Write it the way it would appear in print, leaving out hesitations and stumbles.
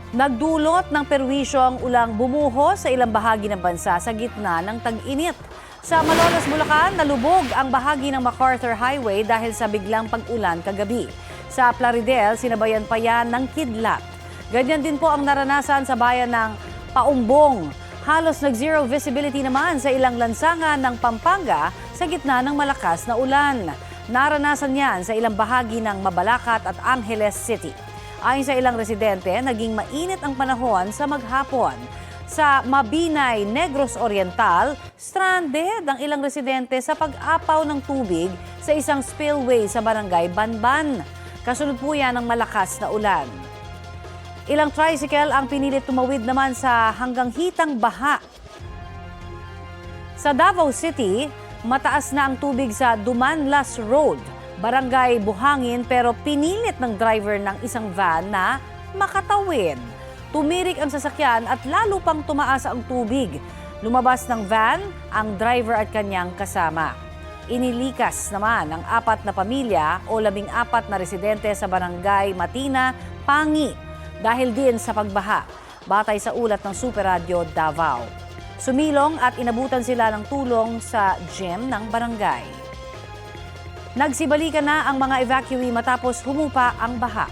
Nagdulot ng perwisyo ang ulang bumuho sa ilang bahagi ng bansa sa gitna ng tag-init. Sa Malolos, Bulacan, nalubog ang bahagi ng MacArthur Highway dahil sa biglang pag-ulan kagabi. Sa Plaridel, sinabayan pa yan ng kidlat. Ganyan din po ang naranasan sa bayan ng Paumbong. Halos nag-zero visibility naman sa ilang lansangan ng Pampanga sa gitna ng malakas na ulan. Naranasan yan sa ilang bahagi ng Mabalacat at Angeles City. Ayon sa ilang residente, naging mainit ang panahon sa maghapon. Sa Mabinay, Negros Oriental, stranded ang ilang residente sa pag-apaw ng tubig sa isang spillway sa barangay Banban. Kasunod po yan ng malakas na ulan. Ilang tricycle ang pinilit tumawid naman sa hanggang hitang baha. Sa Davao City, mataas na ang tubig sa Dumanlas Road, Barangay Buhangin, pero pinilit ng driver ng isang van na makatawid. Tumirik ang sasakyan at lalo pang tumaas ang tubig. Lumabas ng van ang driver at kanyang kasama. Inilikas naman ang 4 na pamilya o 14 na residente sa Barangay Matina, Pangi dahil din sa pagbaha, batay sa ulat ng Super Radio Davao. Sumilong at inabutan sila ng tulong sa gym ng barangay. Nagsibalikan na ang mga evacuee matapos humupa ang baha.